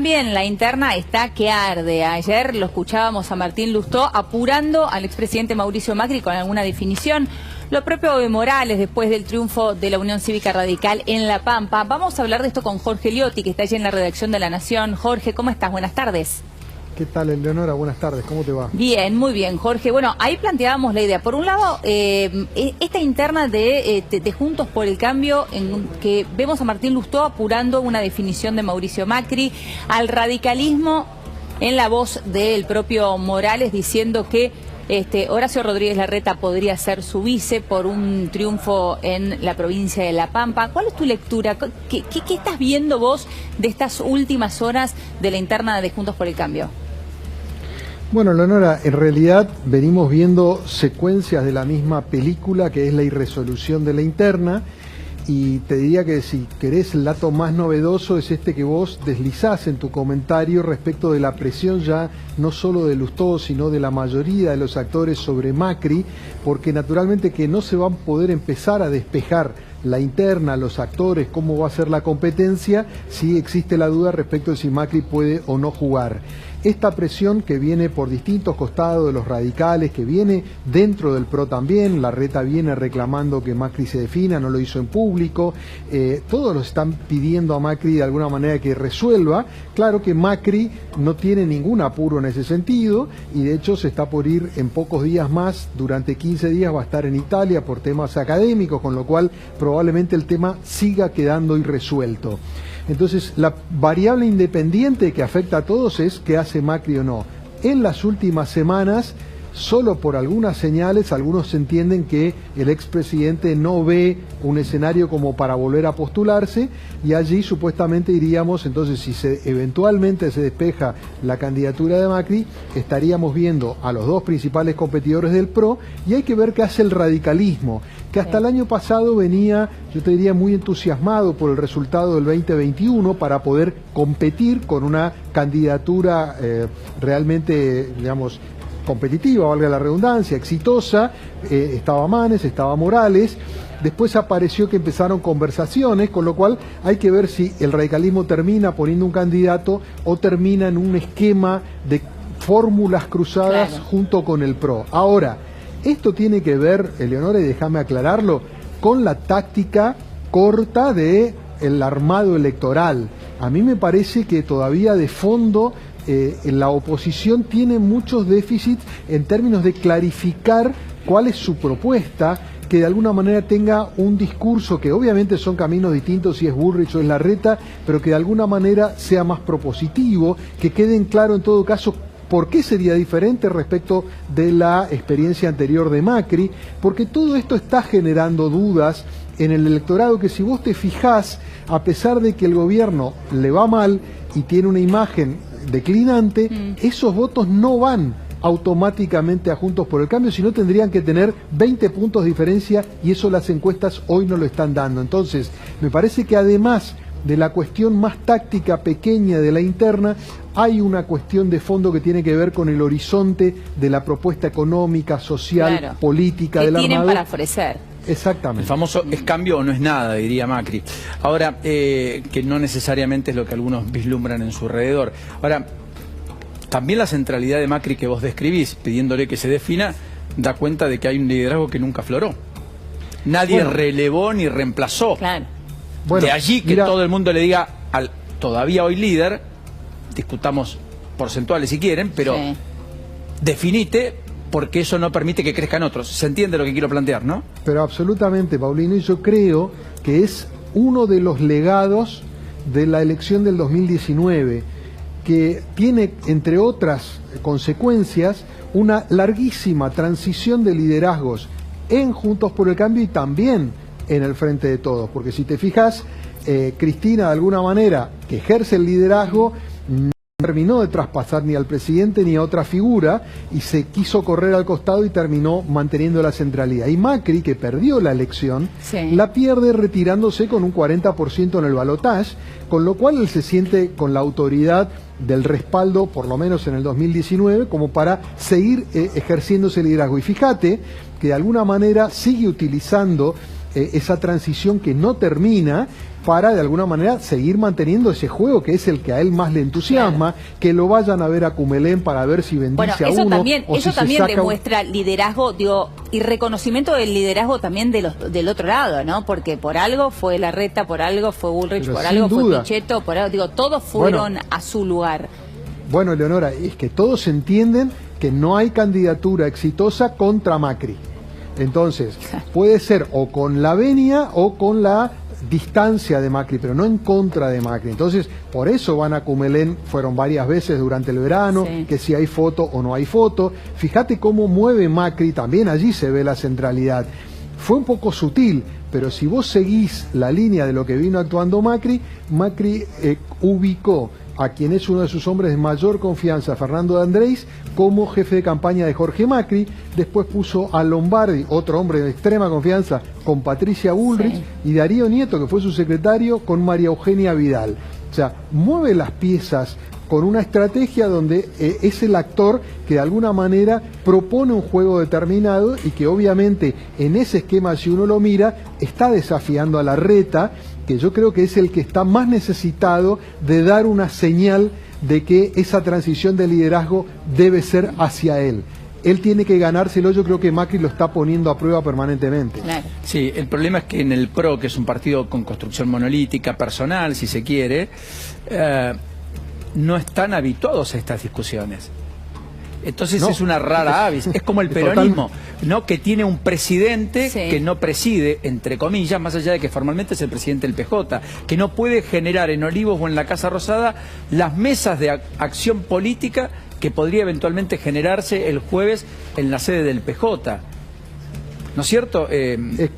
También la interna está que arde. Ayer lo escuchábamos a Martín Lustó apurando al expresidente Mauricio Macri con alguna definición. Lo propio de Morales después del triunfo de la Unión Cívica Radical en La Pampa. Vamos a hablar de esto con Jorge Liotti, que está allí en la redacción de La Nación. Jorge, ¿cómo estás? Buenas tardes. ¿Qué tal, Eleonora? Buenas tardes, ¿cómo te va? Bien, muy bien, Jorge. Bueno, ahí planteábamos la idea. Por un lado, esta interna de Juntos por el Cambio, en que vemos a Martín Lustó apurando una definición de Mauricio Macri, al radicalismo en la voz del propio Morales diciendo que Horacio Rodríguez Larreta podría ser su vice por un triunfo en la provincia de La Pampa. ¿Cuál es tu lectura? ¿Qué estás viendo vos de estas últimas horas de la interna de Juntos por el Cambio? Bueno, Leonora, en realidad venimos viendo secuencias de la misma película, que es la irresolución de la interna, y te diría que si querés el dato más novedoso es este que vos deslizás en tu comentario respecto de la presión ya no solo de Lustó, sino de la mayoría de los actores sobre Macri, porque naturalmente que no se van a poder empezar a despejar la interna, los actores, cómo va a ser la competencia, si existe la duda respecto de si Macri puede o no jugar. Esta presión que viene por distintos costados de los radicales, que viene dentro del PRO también, Larreta viene reclamando que Macri se defina, no lo hizo en público, todos lo están pidiendo a Macri de alguna manera que resuelva. Claro que Macri no tiene ningún apuro en ese sentido y de hecho se está por ir en pocos días más, durante 15 días va a estar en Italia por temas académicos, con lo cual probablemente el tema siga quedando irresuelto. Entonces, la variable independiente que afecta a todos es qué hace Macri o no. En las últimas semanas, solo por algunas señales, algunos entienden que el expresidente no ve un escenario como para volver a postularse y allí supuestamente iríamos, entonces si eventualmente se despeja la candidatura de Macri, estaríamos viendo a los dos principales competidores del PRO y hay que ver qué hace el radicalismo, que hasta el año pasado venía, yo te diría, muy entusiasmado por el resultado del 2021 para poder competir con una candidatura realmente, digamos, competitiva, valga la redundancia, exitosa. Estaba Manes, estaba Morales, después apareció que empezaron conversaciones, con lo cual hay que ver si el radicalismo termina poniendo un candidato o termina en un esquema de fórmulas cruzadas, claro, junto con el PRO. Ahora, esto tiene que ver, Eleonora, y déjame aclararlo, con la táctica corta de el armado electoral. A mí me parece que todavía de fondo la oposición tiene muchos déficits en términos de clarificar cuál es su propuesta, que de alguna manera tenga un discurso que obviamente son caminos distintos si es Bullrich o es Larreta, pero que de alguna manera sea más propositivo, que quede en claro en todo caso por qué sería diferente respecto de la experiencia anterior de Macri, porque todo esto está generando dudas en el electorado que, si vos te fijás, a pesar de que el gobierno le va mal y tiene una imagen declinante, esos votos no van automáticamente a Juntos por el Cambio, sino tendrían que tener 20 puntos de diferencia y eso las encuestas hoy no lo están dando. Entonces, me parece que además de la cuestión más táctica pequeña de la interna, hay una cuestión de fondo que tiene que ver con el horizonte de la propuesta económica, social, claro, política del armado. ¿Qué tienen para ofrecer? Exactamente. El famoso es cambio o no es nada, diría Macri. Ahora, que no necesariamente es lo que algunos vislumbran en su alrededor. Ahora, también la centralidad de Macri que vos describís, pidiéndole que se defina, da cuenta de que hay un liderazgo que nunca afloró. Nadie relevó ni reemplazó. Claro. Bueno, de allí que todo el mundo le diga al todavía hoy líder, discutamos porcentuales si quieren, pero sí, definite, porque eso no permite que crezcan otros. ¿Se entiende lo que quiero plantear, no? Pero absolutamente, Paulino, y yo creo que es uno de los legados de la elección del 2019, que tiene, entre otras consecuencias, una larguísima transición de liderazgos en Juntos por el Cambio y también en el Frente de Todos, porque si te fijas, Cristina de alguna manera, que ejerce el liderazgo, no terminó de traspasar ni al presidente ni a otra figura y se quiso correr al costado y terminó manteniendo la centralidad. Y Macri, que perdió la elección, sí, la pierde retirándose con un 40% en el balotaje, con lo cual él se siente con la autoridad del respaldo, por lo menos en el 2019, como para seguir ejerciendo ese liderazgo. Y fíjate que de alguna manera sigue utilizando esa transición que no termina, para de alguna manera seguir manteniendo ese juego que es el que a él más le entusiasma, que lo vayan a ver a Cumelén para ver si bendice a uno. Eso también demuestra liderazgo, digo, y reconocimiento del liderazgo también del otro lado, ¿no? Porque por algo fue Larreta, por algo fue Bullrich, por algo fue Pichetto, por algo, digo, todos fueron a su lugar. Bueno, Leonora, es que todos entienden que no hay candidatura exitosa contra Macri. Entonces, puede ser o con la venia o con la distancia de Macri, pero no en contra de Macri. Entonces, por eso van a Cumelén, fueron varias veces durante el verano, que si hay foto o no hay foto. Fíjate cómo mueve Macri, también allí se ve la centralidad. Fue un poco sutil, pero si vos seguís la línea de lo que vino actuando Macri, Macri ubicó a quien es uno de sus hombres de mayor confianza, Fernando de Andrés, como jefe de campaña de Jorge Macri. Después puso a Lombardi, otro hombre de extrema confianza, con Patricia Bullrich, y Darío Nieto, que fue su secretario, con María Eugenia Vidal. O sea, mueve las piezas con una estrategia donde es el actor que de alguna manera propone un juego determinado y que obviamente en ese esquema, si uno lo mira, está desafiando a Larreta, que yo creo que es el que está más necesitado de dar una señal de que esa transición de liderazgo debe ser hacia él. Él tiene que ganárselo, yo creo que Macri lo está poniendo a prueba permanentemente. Claro. Sí, el problema es que en el PRO, que es un partido con construcción monolítica, personal, si se quiere, no están habituados a estas discusiones. Entonces es una rara avis, es como el peronismo, ¿no? Que tiene un presidente que no preside, entre comillas, más allá de que formalmente es el presidente del PJ, que no puede generar en Olivos o en la Casa Rosada las mesas de acción política que podría eventualmente generarse el jueves en la sede del PJ. ¿No es cierto? Es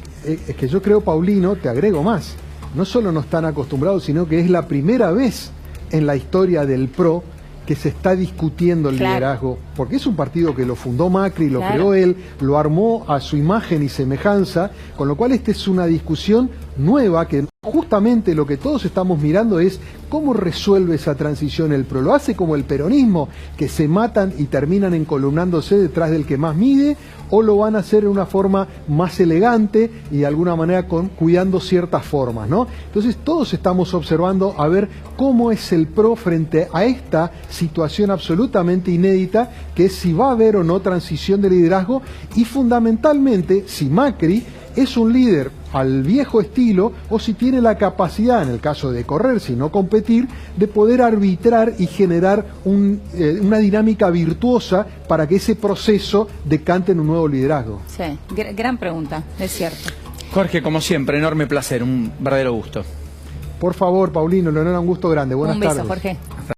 que yo creo, Paulino, te agrego más, no solo no están acostumbrados, sino que es la primera vez en la historia del PRO que se está discutiendo el liderazgo, porque es un partido que lo fundó Macri, lo creó él, lo armó a su imagen y semejanza, con lo cual esta es una discusión nueva que justamente lo que todos estamos mirando es cómo resuelve esa transición el PRO. ¿Lo hace como el peronismo, que se matan y terminan encolumnándose detrás del que más mide, o lo van a hacer de una forma más elegante y de alguna manera cuidando ciertas formas, ¿no? Entonces todos estamos observando a ver cómo es el PRO frente a esta situación absolutamente inédita, que es si va a haber o no transición de liderazgo, y fundamentalmente si Macri es un líder al viejo estilo o si tiene la capacidad, en el caso de correr, si no competir, de poder arbitrar y generar una dinámica virtuosa para que ese proceso decante en un nuevo liderazgo. Sí, gran pregunta, es cierto. Jorge, como siempre, enorme placer, un verdadero gusto. Por favor, Paulino, Leonora, un gusto grande. Buenas tardes. Un beso, Jorge.